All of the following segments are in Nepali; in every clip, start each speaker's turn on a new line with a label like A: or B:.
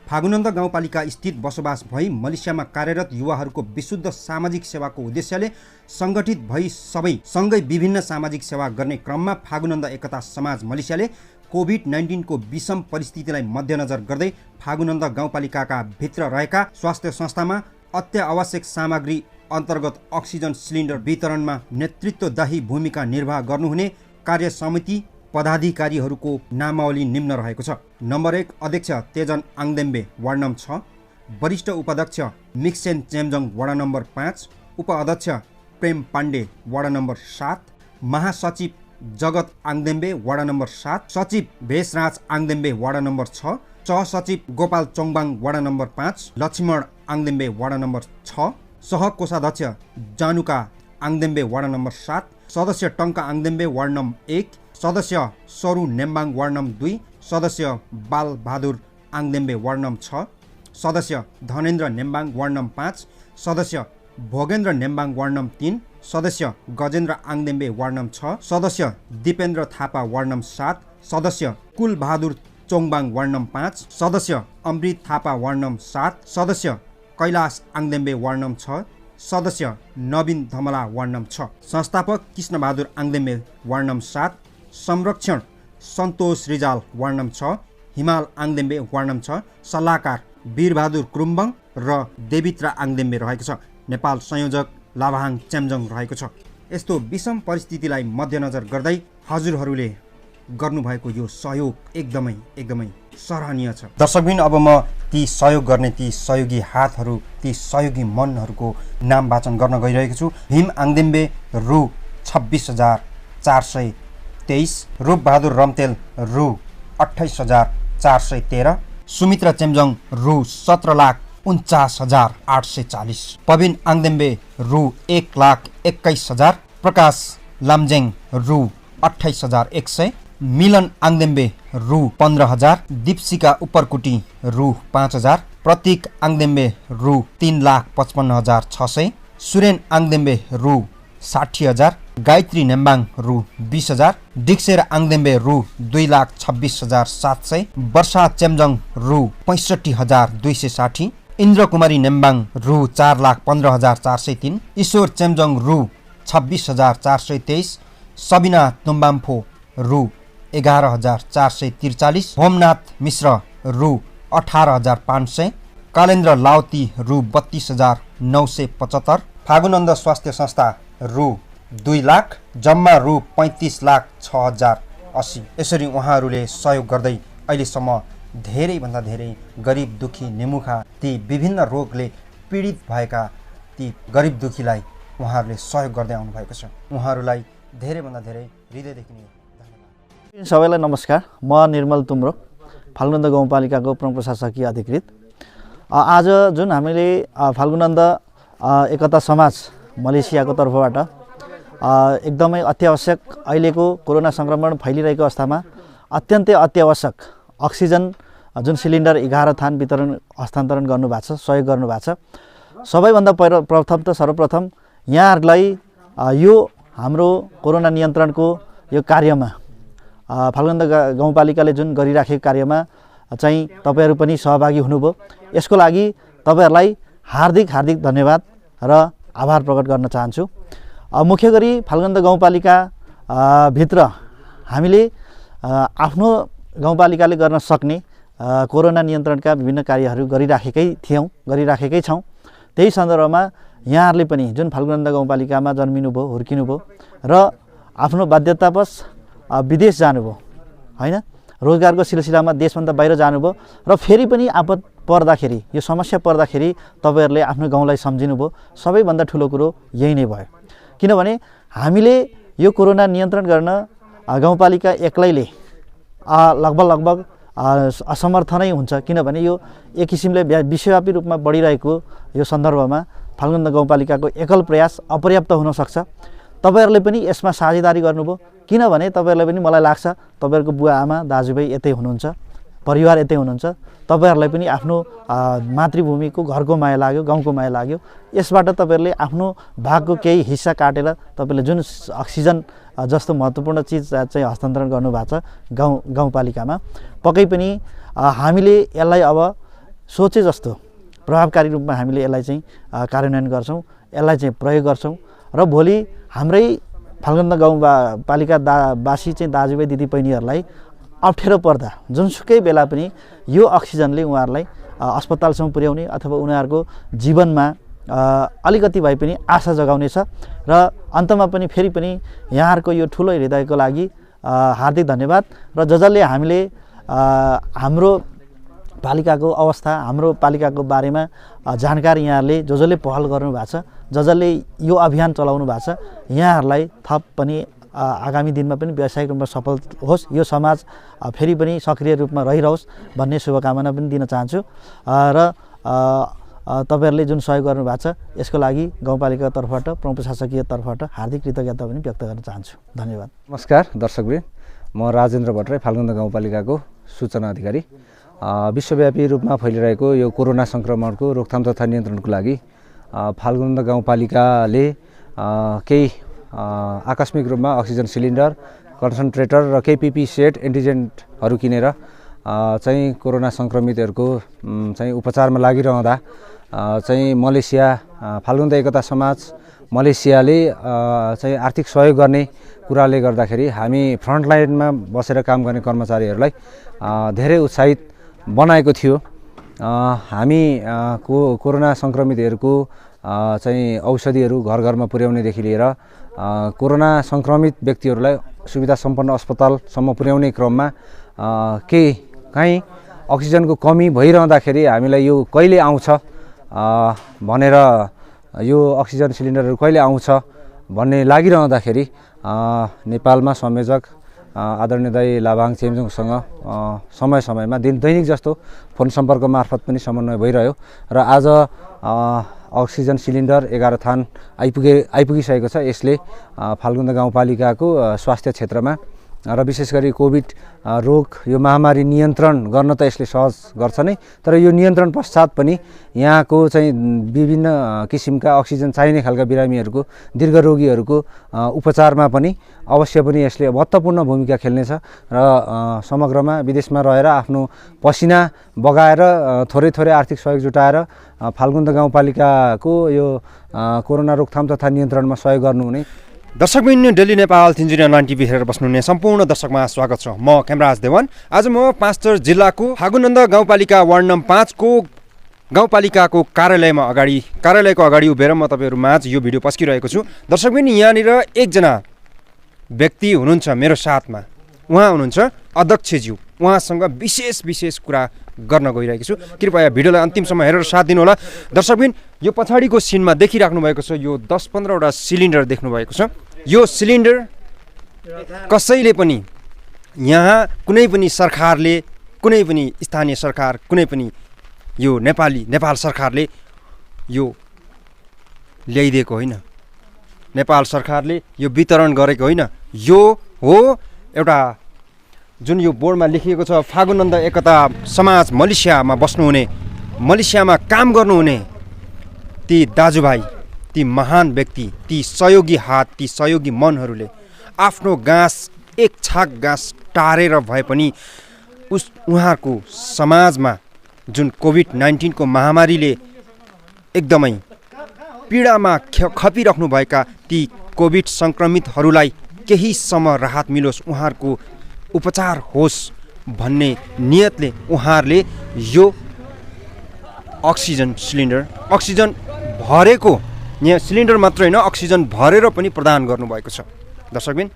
A: फागुनन्द गाउँपालिका स्थित बसोबास भई मलेसियामा कार्यरत युवाहरूको विशुद्ध सामाजिक सेवाको उद्देश्यले सङ्गठित भई सबै सँगै विभिन्न सामाजिक सेवा गर्ने क्रममा फागुनन्द एकता समाज मलेसियाले कोभिड-19 को विषम परिस्थितिलाई मध्यनजर गर्दै फागुनन्द गाउँपालिकाका भित्र रहेका स्वास्थ्य संस्थामा अत्यावश्यक सामग्री अन्तर्गत अक्सिजन सिलिन्डर वितरणमा नेतृत्वदायी भूमिका निर्वाह गर्नुहुने कार्य समिति पदाधिकारीहरूको नामावली निम्न रहेको छ। नम्बर 1 अध्यक्ष तेजन आङदेम्बे वार्ड नम्बर 6, वरिष्ठ उपाध्यक्ष मिक्सेन चेम्जङ वडा नम्बर 5, उपाध्यक्ष प्रेम पाण्डे वडा नम्बर 7, महासचिव जगत आङदेम्बे वडा नम्बर 7, सचिव भेषराज आङदेम्बे वडा नम्बर 6, सहसचिव गोपाल चोङबाङ वडा नम्बर 5, लक्ष्मण आङदेम्बे वडा नम्बर 6, सहकोषाध्यक्ष जानुका आङदेम्बे वडा नम्बर 7, सदस्य टङ्का आङदेम्बे वार्ड नम्बर 1, सदस्य सरू नेम्बाङ वार्ड नम्बर 2, सदस्य बाल बहादुर आङदेम्बे वार्ड नम्बर 6, सदस्य धनेन्द्र नेम्बाङ वार्ड नम्बर 5, सदस्य भोगेन्द्र नेम्बाङ वार्ड नम्बर 3, सदस्य गजेन्द्र आङदेम्बे वार्ड नम्बर 6, सदस्य दिपेन्द्र थापा वार्ड नम्बर 7, सदस्य कुल बहादुर चोङबाङ वार्ड नम्बर 5, सदस्य अमृत थापा वार्ड नम्बर 7, सदस्य कैलाश आङदेम्बे वार्ड नम्बर 6, सदस्य नवीन धमला वार्ड नम्बर 6, संस्थापक कृष्णबहादुर आङदेम्बे वार्ड नम्बर 7, संरक्षण सन्तोष रिजाल वार्ड नम्बर 6, हिमाल आङदेम्बे वार्ड नम्बर 6, सल्लाहकार वीरबहादुर क्रुम्बङ र देवित्रा आङदेम्बे रहेको छ। नेपाल संयोजक लाभाङ चेम्जङ रहेको छ। यस्तो विषम परिस्थितिलाई मध्यनजर गर्दै हजुरहरूले गर्नुभएको यो सहयोग एकदमै सराहनीय छ। दर्शकबिन, अब म ती सहयोग गर्ने ती सहयोगी हातहरू, ती सहयोगी मनहरूको नाम वाचन गर्न गइरहेको छु। भीम आङदेम्बे रु 26,423, रूप बहादुर रम्तेल रु 28,413, सुमित्रा चेम्जङ रु 17,49,840, पविन आङदेम्बे रु 1,21,000, प्रकाश लाम्जेङ रु 28,100, मिलन आङदेम्बे रु 15,000, दीप्सिका उपरकुटी रु 5,000, प्रतीक आङदेम्बे रु 3,55,600, सुरेन आङदेम्बे रु 60,000, गायत्री नेम्बाङ रु 20,000, डिक्सेर आङदेम्बे रु 2,26,700, वर्षा चेम्जङ रु 65,260, इन्द्र कुमारी नेम्बाङ रु 4,15,403, ईश्वर चेम्जङ रु 26,423, सबिना तुम्बाम्फो रु 11,443, होमनाथ मिश्र रु 18,500, कालेन्द्र लाउती रु 32,975, फागुनन्द स्वास्थ्य संस्था रु 2 लाख, जम्मा रु 35,06,080। यसरी उहाँहरूले सहयोग गर्दै अहिलेसम्म धेरैभन्दा धेरै गरिब दुखी निमुखा ती विभिन्न रोगले पीडित भएका ती गरिब दुखीलाई उहाँहरूले सहयोग गर्दै आउनु भएको छ। उहाँहरूलाई धेरैभन्दा धेरै हृदयदेखि नै धन्यवाद।
B: सबैलाई नमस्कार। म निर्मल तुम्रो, फाल्गुनन्द गाउँपालिकाको प्रमुख प्रशासकीय अधिकृत। आज जुन हामीले फाल्गुनन्द एकता समाज मलेसियाको तर्फबाट एकदमै अत्यावश्यक अहिलेको कोरोना सङ्क्रमण फैलिरहेको अवस्थामा अत्यन्तै अत्यावश्यक अक्सिजन जुन सिलिन्डर 11 थान वितरण हस्तान्तरण गर्नुभएको छ, सहयोग गर्नुभएको छ। सबैभन्दा सर्वप्रथम यहाँहरूलाई यो हाम्रो कोरोना नियन्त्रणको यो कार्यमा फाल्गुनन्द गाउँपालिकाले जुन गरिराखेको कार्यमा चाहिँ तपाईहरू पनि सहभागी हुनुभयो। यसको लागि तपाईहरूलाई हार्दिक धन्यवाद र आभार प्रकट गर्न चाहन्छु। मुख्य गरी फाल्गुनन्द गाउँपालिका भित्र हामीले आफ्नो गाउँपालिकाले गर्न सक्ने कोरोना नियन्त्रणका विभिन्न कार्यहरू गरिराखेकै छौँ। त्यही सन्दर्भमा यहाँहरूले पनि जुन फाल्गुनन्द गाउँपालिकामा जन्मिनुभयो, हुर्किनुभयो र आफ्नो बाध्यतावश विदेश जानुभयो, हैन, रोजगारको सिलसिलामा देशभन्दा बाहिर जानुभयो र फेरि पनि आपद पर्दाखेरि, यो समस्या पर्दाखेरि तपाईहरूले आफ्नो गाउँलाई सम्झिनुभयो। सबैभन्दा ठुलो कुरो यही नै भयो। किनभने हामीले यो कोरोना नियन्त्रण गर्न गाउँपालिका एक्लैले लगभग असमर्थ नै हुन्छ। किनभने यो एक किसिमले विश्वव्यापी रूपमा बढिरहेको यो सन्दर्भमा फाल्गुनन्द गाउँपालिकाको एकल प्रयास अपर्याप्त हुन सक्छ। तपाईहरूले पनि यसमा साझेदारी गर्नुभयो। किनभने तपाईहरूलाई पनि मलाई लाग्छ तपाईहरूको बुवा आमा दाजुभाइ यतै हुनुहुन्छ, परिवार यतै हुनुहुन्छ। तपाईहरूलाई पनि आफ्नो मातृभूमिको घरको माया लाग्यो, गाउँको माया लाग्यो। यसबाट तपाईहरूले आफ्नो भागको केही हिस्सा काटेर तपाईले जुन अक्सिजन जस्तो महत्त्वपूर्ण चिज चाहिँ हस्तान्तरण गर्नुभएको छ गाउँपालिकामा, पक्कै पनि हामीले यसलाई अब सोचे जस्तो प्रभावकारी रूपमा हामीले यसलाई चाहिँ कार्यान्वयन गर्छौँ, यसलाई चाहिँ प्रयोग गर्छौँ र भोलि हाम्रै फाल्गुन्द गाउँपालिका वासी चाहिँ दाजुभाइ दिदीबहिनीहरूलाई अप्ठ्यारो पर्दा जुनसुकै बेला पनि यो अक्सिजनले उहाँहरूलाई अस्पतालसम्म पुर्याउने अथवा उनीहरूको जीवनमा अलिकति भए पनि आशा जगाउनेछ र अन्तमा पनि फेरि पनि यहाँहरूको यो ठुलो हृदयको लागि हार्दिक धन्यवाद र जसले हामीले हाम्रो पालिकाको अवस्था, हाम्रो पालिकाको बारेमा जानकारी यहाँहरूले जसले पहल गर्नुभएको छ, जसले यो अभियान चलाउनु भएको छ, यहाँहरूलाई थप पनि आगामी दिनमा पनि व्यावसायिक रूपमा सफल होस्, यो समाज फेरि पनि सक्रिय रूपमा रहिरहोस् भन्ने शुभकामना पनि दिन चाहन्छु र तपाईहरुले जुन सहयोग गर्नुभएको छ यसको लागि गाउँपालिकाको तर्फबाट, प्रमुख प्रशासकीय तर्फबाट हार्दिक कृतज्ञता पनि व्यक्त गर्न चाहन्छु। धन्यवाद।
C: नमस्कार दर्शकवृन्द, म राजेन्द्र भट्टराई, फाल्गुन्द गाउँपालिकाको सूचना अधिकारी। विश्वव्यापी रूपमा फैलिरहेको यो कोरोना संक्रमणको रोकथाम तथा नियन्त्रणको लागि फाल्गुन्द गाउँपालिकाले केही आकस्मिक रूपमा अक्सिजन सिलिन्डर, कन्सन्ट्रेटर र केही पिपी सेट, एन्टिजेन्टहरू किनेर चाहिँ कोरोना संक्रमितहरूको चाहिँ उपचारमा लागिरहँदा चाहिँ मलेसिया फाल्गुन्द एकता समाज मलेसियाले चाहिँ आर्थिक सहयोग गर्ने कुराले गर्दाखेरि हामी फ्रन्टलाइनमा बसेर काम गर्ने कर्मचारीहरूलाई धेरै उत्साहित बनाएको थियो। हामी कोरोना संक्रमितहरूको चाहिँ औषधिहरू घर घरमा पुर्याउनेदेखि लिएर कोरोना संक्रमित व्यक्तिहरूलाई सुविधा सम्पन्न अस्पतालसम्म पुर्याउने क्रममा कहीँ अक्सिजनको कमी भइरहँदाखेरि हामीलाई यो कहिले आउँछ भनेर, यो अक्सिजन सिलिन्डरहरू कहिले आउँछ भन्ने लागिरहँदाखेरि नेपालमा संयोजक आदरणीय दाइ लाभाङ चेम्जोङसँग समय समयमा दैनिक जस्तो फोन सम्पर्क मार्फत पनि समन्वय भइरह्यो र आज अक्सिजन सिलिन्डर 11 थान आइपुगिसकेको छ। यसले फाल्गुन्द गाउँपालिकाको स्वास्थ्य क्षेत्रमा र विशेष गरी कोभिड रोग यो महामारी नियन्त्रण गर्न त यसले सहज गर्छ नै, तर यो नियन्त्रण पश्चात पनि यहाँको चाहिँ विभिन्न किसिमका अक्सिजन चाहिने खालका बिरामीहरूको, दीर्घ रोगीहरूको उपचारमा पनि अवश्य पनि यसले महत्त्वपूर्ण भूमिका खेल्नेछ र समग्रमा विदेशमा रहेर आफ्नो पसिना बगाएर थोरै थोरै आर्थिक सहयोग जुटाएर फाल्गुन्द गाउँपालिकाको यो कोरोना रोकथाम तथा नियन्त्रणमा सहयोग गर्नुहुने
A: दर्शकबिन डेली नेपाल 309 टिभी हेरेर बस्नुहुने सम्पूर्ण दर्शकमा स्वागत छ। म खेमराज देवन। आज म पाँचथर जिल्लाको फागुनन्द गाउँपालिका वार्ड नम्बर 5 को गाउँपालिकाको कार्यालयको अगाडि उभिएर म तपाईँहरू माझ यो भिडियो पस्किरहेको छु। दर्शकबिन यहाँनिर एकजना व्यक्ति हुनुहुन्छ मेरो साथमा, उहाँ हुनुहुन्छ अध्यक्षज्यू। उहाँसँग विशेष कुरा गर्न गइरहेको छु। कृपया भिडियोलाई अन्तिमसम्म हेरेर साथ दिनुहोला। दर्शकबिन यो पछाडिको सिनमा देखिराख्नु भएको छ, यो 10-15 वटा सिलिन्डर देख्नु भएको छ। यो सिलिन्डर कसैले पनि यहाँ कुनै पनि सरकारले, कुनै पनि स्थानीय सरकार, कुनै पनि यो नेपाल सरकारले यो ल्याइदिएको होइन। नेपाल सरकारले यो वितरण गरेको होइन। यो हो एउटा जुन यो बोर्डमा लेखिएको छ फागुनन्द एकता समाज मलेसियामा बस्नुहुने, मलेसियामा काम गर्नुहुने ती दाजुभाइ, ती महान व्यक्ति, ती सहयोगी हात, ती सहयोगी मनहरूले आफ्नो एक छाक घाँस टारेर भए पनि उहाँहरूको समाजमा जुन कोभिड-19 को महामारीले एकदमै पीडामा खपिराख्नुभएका ती कोभिड सङ्क्रमितहरूलाई केही समय राहत मिलोस्, उहाँहरूको उपचार होस् भन्ने नियतले उहाँहरूले यो अक्सिजन सिलिन्डर, अक्सिजन भरेको यहाँ सिलिन्डर मात्र होइन, अक्सिजन भरेर पनि प्रदान गर्नुभएको छ। दर्शकबिन,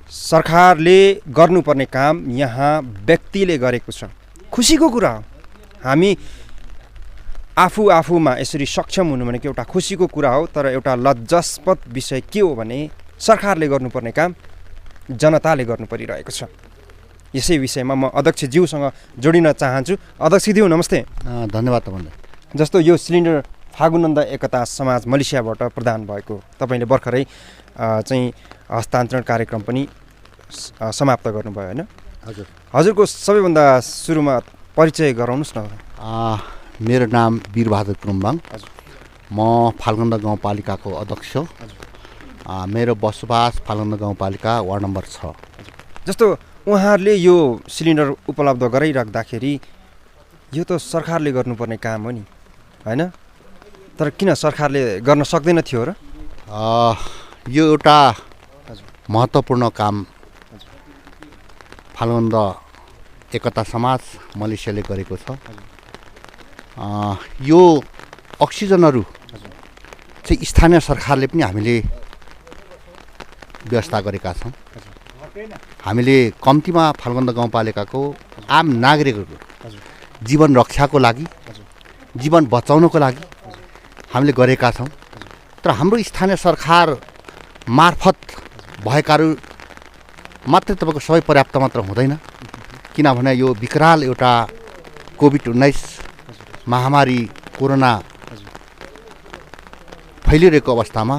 A: सरकारले गर्नुपर्ने काम यहाँ व्यक्तिले गरेको छ। खुसीको कुरा हो। हामी आफूमा यसरी सक्षम हुनु भनेको एउटा खुसीको कुरा हो, तर एउटा लज्जास्पद विषय के हो भने सरकारले गर्नुपर्ने काम जनताले गर्नु परिरहेको छ। यसै विषयमा म अध्यक्षज्यूसँग जोडिन चाहन्छु। अध्यक्षज्यू नमस्ते।
D: धन्यवाद तपाईँलाई।
A: जस्तो यो सिलिन्डर फागुनन्द एकता समाज मलेसियाबाट प्रदान भएको, तपाईँले भर्खरै चाहिँ हस्तान्तरण कार्यक्रम पनि समाप्त गर्नुभयो होइन?
D: हजुर।
A: हजुरको सबैभन्दा सुरुमा परिचय गराउनुहोस् न।
D: मेरो नाम वीरबहादुर कुरुम्बाङ। म फाल्गुन्द गाउँपालिकाको अध्यक्ष। मेरो बसोबास फाल्गुन्द गाउँपालिका वार्ड नम्बर 6।
A: जस्तो उहाँहरूले यो सिलिन्डर उपलब्ध गराइराख्दाखेरि यो त सरकारले गर्नुपर्ने काम हो नि हैन? तर किन सरकारले गर्न सक्दैन थियो र?
D: यो एउटा महत्त्वपूर्ण काम फालुन्द एकता समाज मलेसियाले गरेको छ। यो अक्सिजनहरू चाहिँ स्थानीय सरकारले पनि हामीले व्यवस्था गरेका छौँ। हामीले कम्तीमा फालुन्द गाउँपालिकाको आम नागरिकहरूको जीवन रक्षाको लागि, जीवन बचाउनको लागि हामीले गरेका छौँ। तर हाम्रो स्थानीय सरकार मार्फत भएकाहरू मात्रै तपाईँको सबै पर्याप्त मात्र हुँदैन, किनभने यो विकराल एउटा कोभिड-19 महामारी कोरोना फैलिरहेको अवस्थामा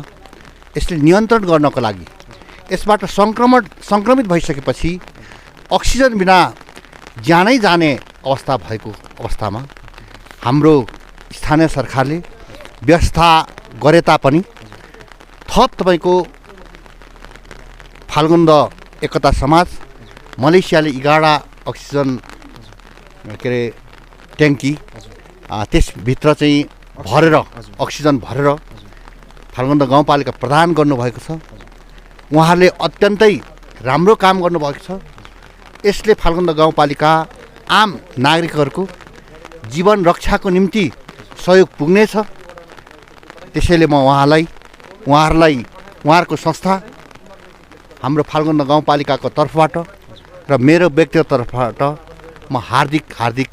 D: यसले नियन्त्रण गर्नको लागि, यसबाट सङ्क्रमित भइसकेपछि अक्सिजन बिना ज्यानै जाने अवस्था भएको अवस्थामा हाम्रो स्थानीय सरकारले व्यवस्था गरे तापनि थप तपाईँको फाल्गुन्द एकता समाज मलेसियाले 11 अक्सिजन के अरे ट्याङ्की त्यसभित्र चाहिँ भरेर अक्सिजन भरेर फाल्गुन्द गाउँपालिका प्रदान गर्नुभएको छ। उहाँहरूले अत्यन्तै राम्रो काम गर्नुभएको छ। यसले फाल्गुन्द गाउँपालिका आम नागरिकहरूको जीवन रक्षाको निम्ति सहयोग पुग्नेछ। त्यसैले म उहाँहरूको संस्था हाम्रो फाल्गुन्द गाउँपालिकाको तर्फबाट र मेरो व्यक्तिगत तर्फबाट म हार्दिक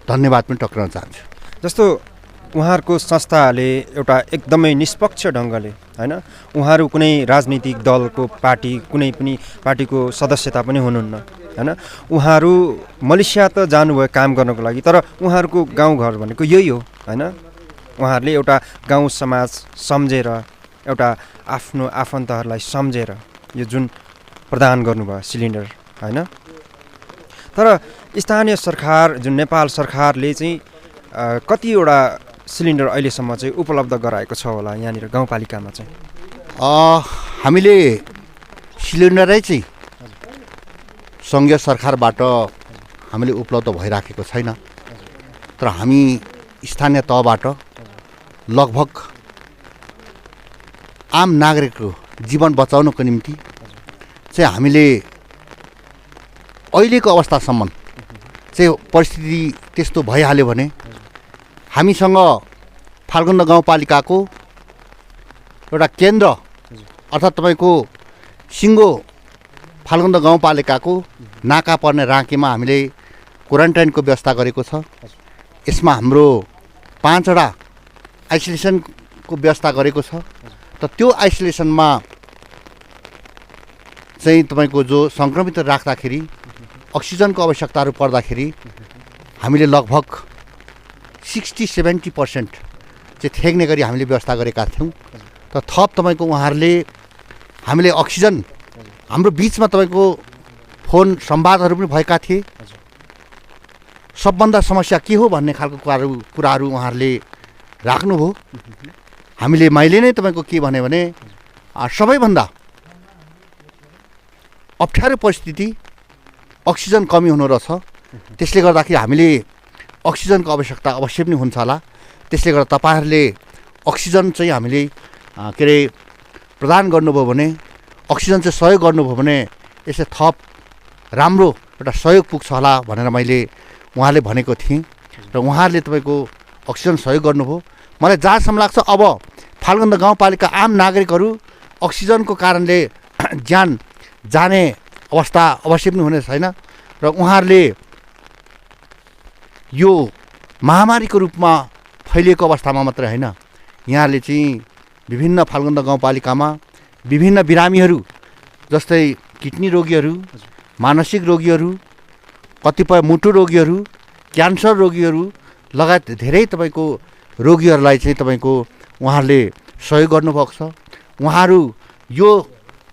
D: धन्यवाद पनि टक्राउन चाहन्छु।
A: जस्तो उहाँहरूको संस्थाले एउटा एकदमै निष्पक्ष ढङ्गले हैन, उहाँहरू कुनै राजनीतिक दलको कुनै पनि पार्टीको सदस्यता पनि हुनुहुन्न हैन, उहाँहरू मलेसिया त जानुभयो काम गर्नको लागि, तर उहाँहरूको गाउँघर भनेको यही हो हैन। उहाँहरूले एउटा गाउँ समाज सम्झेर, एउटा आफ्नो आफन्तहरूलाई सम्झेर यो जुन प्रदान गर्नुभयो सिलिन्डर हैन। तर स्थानीय सरकार जुन नेपाल सरकारले चाहिँ कतिवटा सिलिन्डर अहिलेसम्म चाहिँ उपलब्ध गराएको छ होला यहाँनिर गाउँपालिकामा चाहिँ?
D: हामीले सिलिन्डरै चाहिँ सङ्घीय सरकारबाट हामीले उपलब्ध भइराखेको छैन। तर हामी स्थानीय तहबाट लगभग आम नागरिकको जीवन बचाउनको निम्ति चाहिँ हामीले अहिलेको अवस्थासम्म चाहिँ परिस्थिति त्यस्तो भइहाल्यो भने हामीसँग फाल्गुन्द गाउँपालिकाको एउटा केन्द्र अर्थात् तपाईँको सिङ्गो फाल्गुन्द गाउँपालिकाको नाका पर्ने राँकीमा हामीले क्वारेन्टाइनको व्यवस्था गरेको छ। यसमा हाम्रो 5वटा आइसोलेसनको व्यवस्था गरेको छ। त त्यो आइसोलेसनमा चाहिँ तपाईँको जो सङ्क्रमित राख्दाखेरि अक्सिजनको आवश्यकताहरू पर्दाखेरि हामीले लगभग 60-70% चाहिँ थ्याक्ने गरी हामीले व्यवस्था गरेका थियौँ। त थप तपाईँको उहाँहरूले हामीले अक्सिजन हाम्रो बिचमा तपाईँको फोन संवादहरू पनि भएका थिए। सबभन्दा समस्या के हो भन्ने खालको कुराहरू उहाँहरूले राख्नुभयो। मैले नै तपाईँको के भने सबैभन्दा अप्ठ्यारो परिस्थिति अक्सिजन कमी हुनु रहेछ। त्यसले गर्दाखेरि हामीले अक्सिजनको आवश्यकता अवश्य पनि हुन्छ होला। त्यसले गर्दा तपाईँहरूले अक्सिजन चाहिँ हामीले के अरे प्रदान गर्नुभयो भने, अक्सिजन चाहिँ सहयोग गर्नुभयो भने यसले थप राम्रो एउटा सहयोग पुग्छ होला भनेर मैले उहाँले भनेको थिएँ। र उहाँहरूले तपाईँको अक्सिजन सहयोग गर्नुभयो। मलाई जहाँसम्म लाग्छ अब फाल्गुन्द गाउँपालिका आम नागरिकहरू अक्सिजनको कारणले ज्यान जाने अवस्था अवश्य पनि हुने छैन। र उहाँहरूले यो महामारीको रूपमा फैलिएको अवस्थामा मात्रै होइन, यहाँहरूले चाहिँ विभिन्न फाल्गुन्द गाउँपालिकामा विभिन्न बिरामीहरू जस्तै किडनी रोगीहरू, मानसिक रोगीहरू, कतिपय मुटु रोगीहरू, क्यान्सर रोगीहरू लगायत धेरै तपाईँको रोगीहरूलाई चाहिँ तपाईँको उहाँहरूले सहयोग गर्नुभएको छ। उहाँहरू यो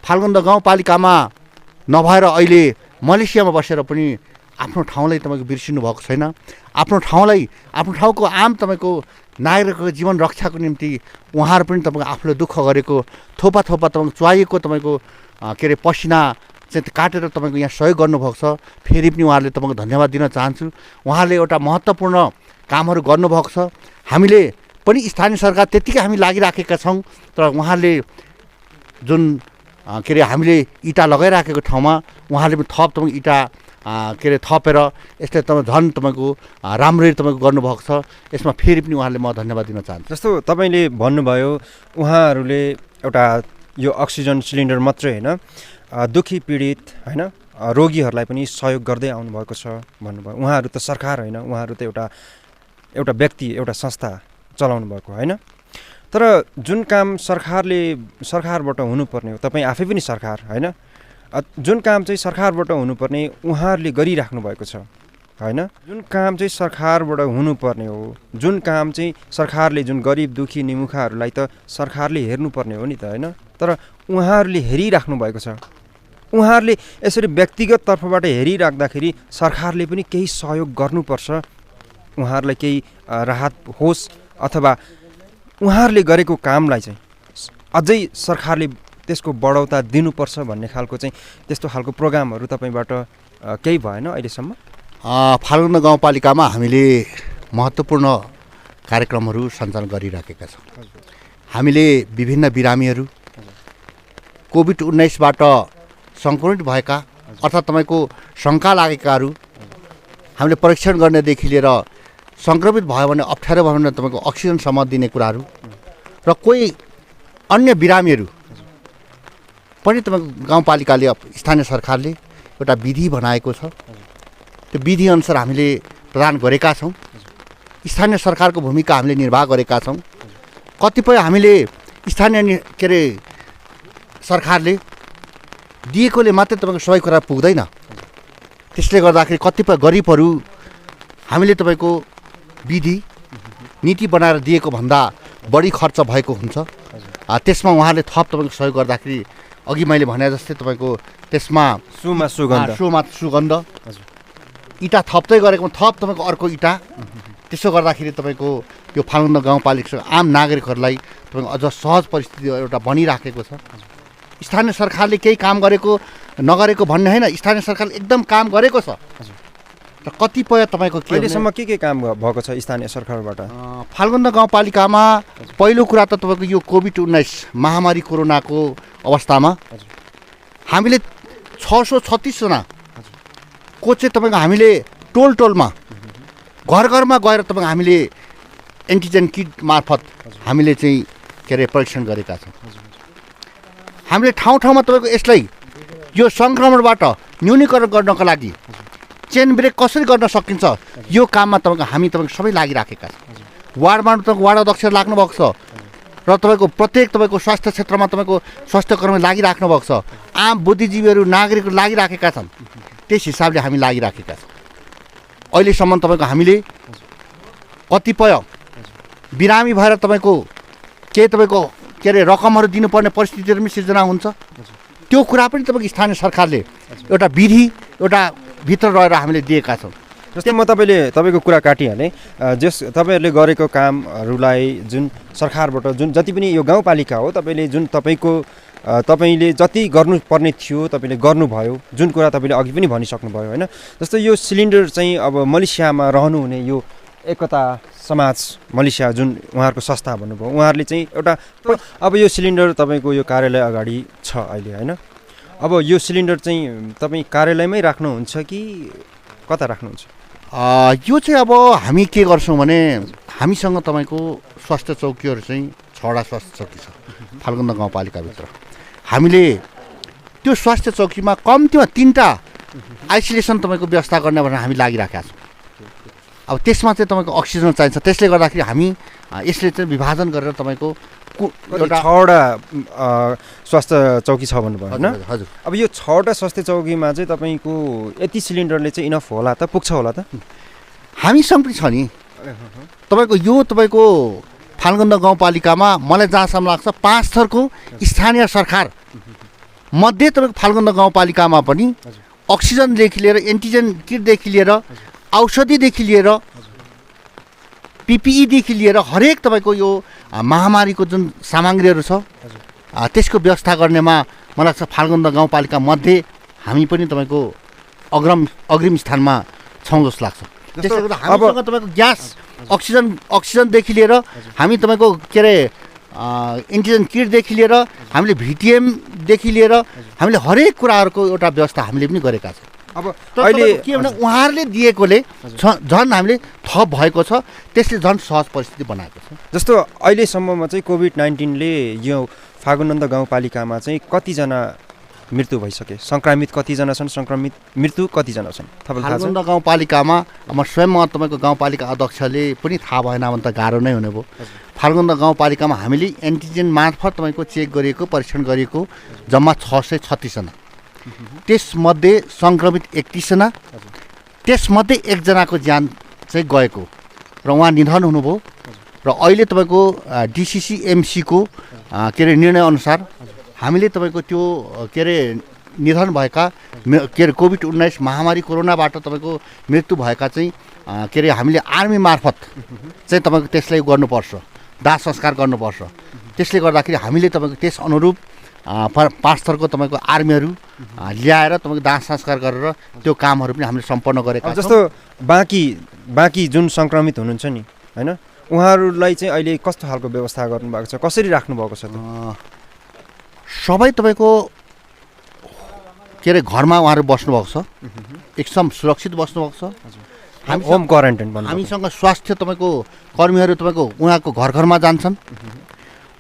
D: फाल्गुन्द गाउँपालिकामा नभएर अहिले मलेसियामा बसेर पनि आफ्नो ठाउँलाई तपाईँको बिर्सिनु भएको छैन। आफ्नो ठाउँको आम तपाईँको नागरिकको जीवन रक्षाको निम्ति उहाँहरू पनि तपाईँको आफूले दुःख गरेको थोपा तपाईँको चाहिएको तपाईँको के अरे पसिना चाहिँ काटेर तपाईँको यहाँ सहयोग गर्नुभएको छ। फेरि पनि उहाँहरूले तपाईँको धन्यवाद दिन चाहन्छु। उहाँहरूले एउटा महत्त्वपूर्ण कामहरू गर्नुभएको छ। हामीले पनि स्थानीय सरकार त्यत्तिकै हामी लागिराखेका छौँ, तर उहाँहरूले जुन के अरे हामीले इँटा लगाइराखेको ठाउँमा उहाँहरूले पनि थप तपाईँको इँटा के अरे थपेर यसले झन् तपाईँको राम्ररी तपाईँको गर्नुभएको छ। यसमा फेरि पनि उहाँहरूले म धन्यवाद दिन चाहन्छु।
A: जस्तो तपाईँले भन्नुभयो उहाँहरूले एउटा यो अक्सिजन सिलिन्डर मात्रै होइन दुखी पीडित होइन रोगीहरूलाई पनि सहयोग गर्दै आउनुभएको छ भन्नुभयो। उहाँहरू त सरकार होइन, उहाँहरू त एउटा व्यक्ति एउटा संस्था चलाउनु भएको होइन। तर जुन काम सरकारबाट हुनुपर्ने हो, तपाईँ आफै पनि सरकार होइन, जुन काम चाहिँ सरकारबाट हुनुपर्ने उहाँहरूले गरिराख्नु भएको छ होइन। जुन काम चाहिँ सरकारबाट हुनुपर्ने हो, जुन काम चाहिँ सरकारले जुन गरिब दुखी निमुखाहरूलाई त सरकारले हेर्नुपर्ने हो नि त होइन, तर उहाँहरूले हेरिराख्नु भएको छ। उहाँहरूले यसरी व्यक्तिगत तर्फबाट हेरिराख्दाखेरि सरकारले पनि केही सहयोग गर्नुपर्छ, उहाँहरूलाई केही राहत होस् अथवा उहाँहरूले गरेको कामलाई चाहिँ अझै सरकारले त्यसको बढौता दिनुपर्छ भन्ने खालको चाहिँ त्यस्तो खालको प्रोग्रामहरू तपाईँबाट केही भएन अहिलेसम्म?
D: फाल्गुन्द गाउँपालिकामा हामीले महत्त्वपूर्ण कार्यक्रमहरू सञ्चालन गरिराखेका छौँ। हामीले विभिन्न बिरामीहरू कोभिड-19बाट सङ्क्रमित भएका अर्थात् तपाईँको शङ्का लागेकाहरू हामीले परीक्षण गर्नेदेखि लिएर सङ्क्रमित भयो भने अप्ठ्यारो भयो भने तपाईँको अक्सिजनसम्म दिने कुराहरू र कोही अन्य बिरामीहरू पनि तपाईँको गाउँपालिकाले स्थानीय सरकारले एउटा विधि बनाएको छ। त्यो विधिअनुसार हामीले प्रदान गरेका छौँ। स्थानीय सरकारको भूमिका हामीले निर्वाह गरेका छौँ। कतिपय हामीले स्थानीय के अरे सरकारले दिएकोले मात्रै तपाईँको सबै कुरा पुग्दैन। त्यसले गर्दाखेरि कतिपय गरिबहरू हामीले तपाईँको विधि नीति बनाएर दिएको भन्दा बढी खर्च भएको हुन्छ। त्यसमा उहाँले थप तपाईँको सहयोग गर्दाखेरि अघि मैले भने जस्तै तपाईँको त्यसमा
A: सुमा सुगन्ध
D: इँटा थप्दै गरेको थप तपाईँको अर्को इँटा, त्यसो गर्दाखेरि तपाईँको यो फाल्गुन्द गाउँपालिका आम नागरिकहरूलाई तपाईँको अझ सहज परिस्थिति एउटा बनिराखेको छ। स्थानीय सरकारले केही काम गरेको नगरेको भन्ने होइन, स्थानीय सरकारले एकदम काम गरेको छ। र कतिपय तपाईँको
A: अहिलेसम्म के काम भएको छ स्थानीय सरकारबाट?
D: फाल्गुन्द गाउँपालिकामा पहिलो कुरा त तपाईँको यो कोभिड-19 महामारी कोरोनाको अवस्थामा हामीले 636 जना को चाहिँ तपाईँको हामीले टोलमा घर गएर तपाईँको हामीले एन्टिजेन किट मार्फत हामीले चाहिँ के अरे परीक्षण गरेका छौँ। हामीले ठाउँमा तपाईँको यसलाई यो सङ्क्रमणबाट न्यूनीकरण गर्नको लागि चेन ब्रेक कसरी गर्न सकिन्छ यो काममा हामी तपाईँको सबै लागिराखेका छौँ। वार्डमा तपाईँको वार्ड अध्यक्ष लाग्नु भएको छ र तपाईँको प्रत्येक तपाईँको स्वास्थ्य क्षेत्रमा तपाईँको स्वास्थ्य कर्मी लागिराख्नु भएको छ। आम बुद्धिजीवीहरू नागरिकहरू लागिराखेका छन्। त्यस हिसाबले हामी लागिराखेका छौँ। अहिलेसम्म तपाईँको हामीले कतिपय बिरामी भएर तपाईँको केही तपाईँको के अरे रकमहरू दिनुपर्ने परिस्थितिहरू पनि सिर्जना हुन्छ। त्यो कुरा पनि तपाईँको स्थानीय सरकारले एउटा विधि एउटा भित्र रहेर हामीले दिएका छौँ।
A: जस्तै म तपाईँको कुरा काटिहालेँ। तपाईँहरूले गरेको कामहरूलाई जुन सरकारबाट जुन जति पनि यो गाउँपालिका हो तपाईँले जुन तपाईँले जति गर्नुपर्ने थियो तपाईँले गर्नुभयो, जुन कुरा तपाईँले अघि पनि भनिसक्नुभयो होइन। जस्तो यो सिलिन्डर चाहिँ अब मलेसियामा रहनुहुने यो एकता समाज मलेसिया जुन उहाँहरूको संस्था भन्नुभयो, उहाँहरूले चाहिँ एउटा अब यो सिलिन्डर तपाईँको यो कार्यालय अगाडि छ अहिले होइन। अब यो सिलिन्डर चाहिँ तपाईँ कार्यालयमै राख्नुहुन्छ कि कता राख्नुहुन्छ?
D: यो चाहिँ अब हामी के गर्छौँ भने हामीसँग तपाईँको स्वास्थ्य चौकीहरू चाहिँ 6वटा स्वास्थ्य चौकी छ फाल्गुन्द गाउँपालिकाभित्र। हामीले त्यो स्वास्थ्य चौकीमा कम्तीमा 3टा आइसोलेसन तपाईँको व्यवस्था गर्ने भनेर हामी लागिराखेका छौँ। अब त्यसमा चाहिँ तपाईँको अक्सिजन चाहिन्छ। त्यसले गर्दाखेरि हामी यसले चाहिँ विभाजन गरेर तपाईँको
A: एउटा 6वटा स्वास्थ्य चौकी छ भन्नुभयो होइन?
D: हजुर।
A: अब यो 6वटा स्वास्थ्य चौकीमा चाहिँ तपाईँको यति सिलिन्डरले चाहिँ इनफ होला त, पुग्छ होला त?
D: हामीसँग पनि छ नि तपाईँको यो तपाईँको फाल्गुन्द गाउँपालिकामा मलाई जहाँसम्म लाग्छ 5 थरको स्थानीय सरकार मध्ये तपाईँको फाल्गुन्द गाउँपालिकामा पनि अक्सिजनदेखि लिएर एन्टिजेन किटदेखि लिएर औषधिदेखि लिएर पिपिईदेखि लिएर हरेक तपाईँको यो महामारीको जुन सामग्रीहरू छ त्यसको व्यवस्था गर्नेमा मलाई लाग्छ फाल्गुन्द गाउँपालिका मध्ये हामी पनि तपाईँको अग्रिम स्थानमा छौँ जस्तो लाग्छ। त्यसले गर्दा हामीसँग तपाईँको ग्यास अक्सिजनदेखि लिएर हामी तपाईँको के अरे एन्टिजेन किटदेखि लिएर हामीले भिटिएमदेखि लिएर हामीले हरेक कुराहरूको एउटा व्यवस्था हामीले पनि गरेका छौँ।
A: अब
D: अहिले के भने उहाँहरूले दिएकोले झन् हामीले थप भएको छ, त्यसले झन् सहज परिस्थिति बनाएको छ।
A: जस्तो अहिलेसम्ममा चाहिँ कोभिड-19ले यो फागुनन्द गाउँपालिकामा चाहिँ कतिजना मृत्यु भइसके, सङ्क्रमित कतिजना छन्, सङ्क्रमित मृत्यु कतिजना छन् तपाईँलाई थाहा छ?
D: फागुनन्द गाउँपालिकामा म स्वयं तपाईँको गाउँपालिका अध्यक्षले पनि थाहा भएन भने त गाह्रो नै हुने भयो। फागुनन्द गाउँपालिकामा हामीले एन्टिजेन मार्फत तपाईँको चेक गरिएको परीक्षण गरिएको जम्मा 636 जना, त्यसमध्ये सङ्क्रमित 31 जना, त्यसमध्ये 1 जनाको ज्यान चाहिँ गएको र उहाँ निधन हुनुभयो। र अहिले तपाईँको डिसिसिएमसीको के अरे निर्णयअनुसार हामीले तपाईँको त्यो के अरे निधन भएका के अरे कोभिड-19 महामारी कोरोनाबाट तपाईँको मृत्यु भएका चाहिँ के अरे हामीले आर्मी मार्फत चाहिँ तपाईँको त्यसलाई गर्नुपर्छ, दाह संस्कार गर्नुपर्छ। त्यसले गर्दाखेरि हामीले तपाईँको त्यस अनुरूप 5 थरको तपाईँको आर्मीहरू ल्याएर तपाईँको दाह संस्कार गरेर त्यो कामहरू पनि हामीले सम्पन्न गरेका छौँ।
A: जस्तो बाँकी जुन सङ्क्रमित हुनुहुन्छ नि होइन, उहाँहरूलाई चाहिँ अहिले कस्तो खालको व्यवस्था गर्नुभएको छ, कसरी राख्नुभएको छ?
D: सबै तपाईँको के अरे घरमा उहाँहरू बस्नुभएको छ, एकदम सुरक्षित बस्नुभएको छ।
A: होम क्वारेन्टाइन भन्नु।
D: हामीसँग स्वास्थ्य तपाईँको कर्मीहरू तपाईँको उहाँको घर घरमा जान्छन्,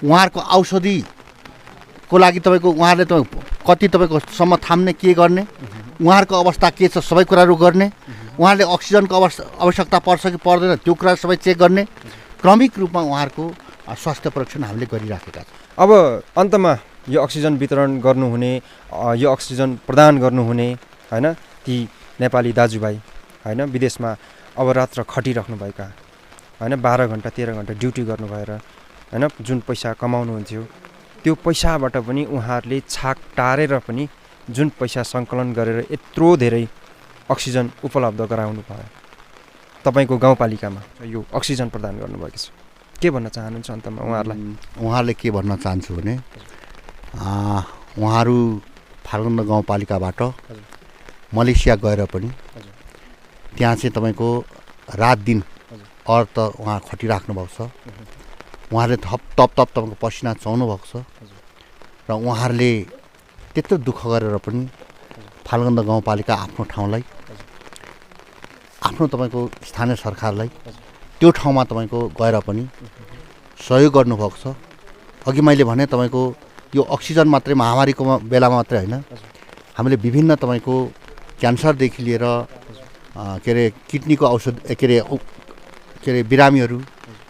D: उहाँहरूको औषधिको लागि तपाईँको उहाँहरूले कति तपाईँको सम्म थाम्ने के गर्ने, उहाँहरूको अवस्था के छ सबै कुराहरू गर्ने, उहाँहरूले अक्सिजनको आवश्यकता पर्छ कि पर्दैन त्यो कुरा सबै चेक गर्ने, क्रमिक रूपमा उहाँहरूको स्वास्थ्य परीक्षण हामीले गरिराखेका छौँ।
A: अब अन्तमा यो अक्सिजन वितरण गर्नुहुने, यो अक्सिजन प्रदान गर्नुहुने होइन ती नेपाली दाजुभाइ होइन विदेशमा अवरात्र खटिराख्नुभएका होइन 12 घन्टा 13 घन्टा ड्युटी गर्नु भएर होइन जुन पैसा कमाउनुहुन्थ्यो त्यो पैसाबाट पनि उहाँहरूले छाक टारेर पनि जुन पैसा सङ्कलन गरेर यत्रो धेरै अक्सिजन उपलब्ध गराउनु भयो तपाईँको गाउँपालिकामा यो अक्सिजन प्रदान गर्नुभएको छ। के भन्न चाहनुहुन्छ अन्तमा उहाँहरूलाई?
D: उहाँहरूले के भन्न चाहन्छु भने उहाँहरू फाल्गुन्द गाउँपालिकाबाट मलेसिया गएर पनि त्यहाँ चाहिँ तपाईँको रात दिन अर्थ उहाँ खटिराख्नु भएको छ। उहाँहरूले थप तपाईँको पसिना चुहाउनु भएको छ र उहाँहरूले त्यत्रो दुःख गरेर पनि फाल्गुन्द गाउँपालिका आफ्नो ठाउँलाई, आफ्नो तपाईँको स्थानीय सरकारलाई त्यो ठाउँमा तपाईँको गएर पनि सहयोग गर्नुभएको छ। अघि मैले भने तपाईँको यो अक्सिजन मात्रै महामारीको बेलामा मात्रै होइन, हामीले विभिन्न तपाईँको क्यान्सरदेखि लिएर के अरे किडनीको औषध के अरे बिरामीहरू,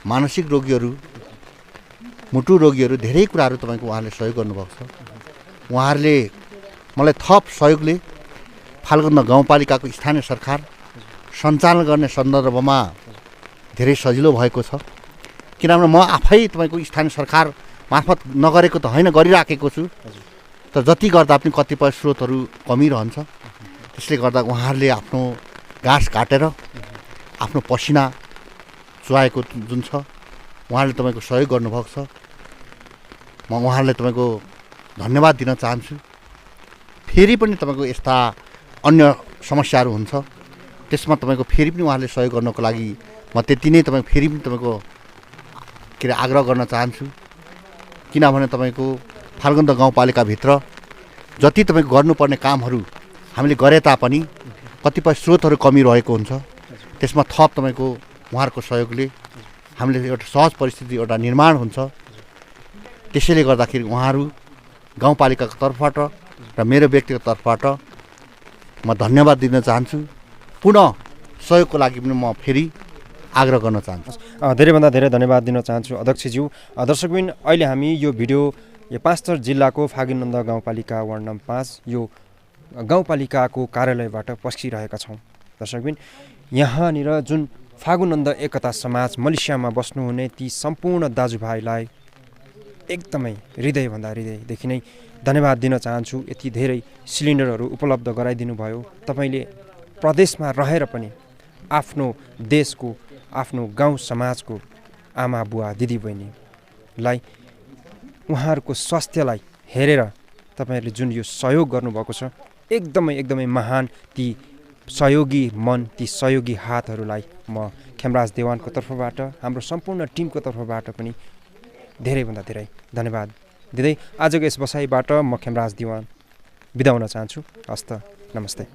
D: मानसिक रोगीहरू, मुटु रोगीहरू धेरै कुराहरू तपाईँको उहाँहरूले सहयोग गर्नुभएको छ। उहाँहरूले मलाई थप सहयोगले फाल्गुन्द गाउँपालिकाको स्थानीय सरकार सञ्चालन गर्ने सन्दर्भमा धेरै सजिलो भएको छ। किनभने म आफै तपाईँको स्थानीय सरकार मार्फत नगरेको त होइन, गरिराखेको छु, तर जति गर्दा पनि कतिपय स्रोतहरू कमी रहन्छ। त्यसले गर्दा उहाँहरूले आफ्नो घाँस काटेर आफ्नो पसिना चुहाएको जुन छ उहाँहरूले तपाईँको सहयोग गर्नुभएको छ। म उहाँहरूलाई तपाईँको धन्यवाद दिन चाहन्छु। फेरि पनि तपाईँको यस्ता अन्य समस्याहरू हुन्छ त्यसमा तपाईँको फेरि पनि उहाँहरूले सहयोग गर्नको लागि म त्यति नै तपाईँको फेरि पनि तपाईँको के अरे आग्रह गर्न चाहन्छु। किनभने तपाईँको फाल्गुन्द गाउँपालिकाभित्र जति तपाईँको गर्नुपर्ने कामहरू हामीले गरे तापनि कतिपय स्रोतहरू कमी रहेको हुन्छ, त्यसमा थप तपाईँको उहाँहरूको सहयोगले हामीले एउटा सहज परिस्थिति एउटा निर्माण हुन्छ। त्यसैले गर्दाखेरि उहाँहरू गाउँपालिकाको तर्फबाट र मेरो व्यक्तिगत तर्फबाट म धन्यवाद दिन चाहन्छु। पुनः सहयोगको लागि पनि म फेरि आग्रह गर्न चाहन्छु।
A: धेरैभन्दा धेरै धन्यवाद दिन चाहन्छु अध्यक्षज्यू। दर्शकबिन अहिले हामी यो भिडियो यो पाँचथर जिल्लाको फागुनन्द गाउँपालिका वार्ड नम्बर 5 यो गाउँपालिकाको कार्यालयबाट पस्किरहेका छौँ। दर्शकबिन यहाँनिर जुन फागुनन्द एकता समाज मलेसियामा बस्नुहुने ती सम्पूर्ण दाजुभाइलाई एकदमै हृदयभन्दा हृदयदेखि नै धन्यवाद दिन चाहन्छु। यति धेरै सिलिन्डरहरू उपलब्ध गराइदिनु भयो। तपाईँले प्रदेशमा रहेर पनि आफ्नो देशको, आफ्नो गाउँ समाजको आमा बुवा दिदीबहिनीलाई उहाँहरूको स्वास्थ्यलाई हेरेर तपाईँहरूले जुन यो सहयोग गर्नुभएको छ
E: एकदमै महान ती सहयोगी मन, ती सहयोगी हातहरूलाई म खेमराज देवानको तर्फबाट, हाम्रो सम्पूर्ण टिमको तर्फबाट पनि धेरैभन्दा धेरै धन्यवाद दिँदै आजको यस बसाइबाट म खेमराज देवान बिदा हुन चाहन्छु। हस्त, नमस्ते।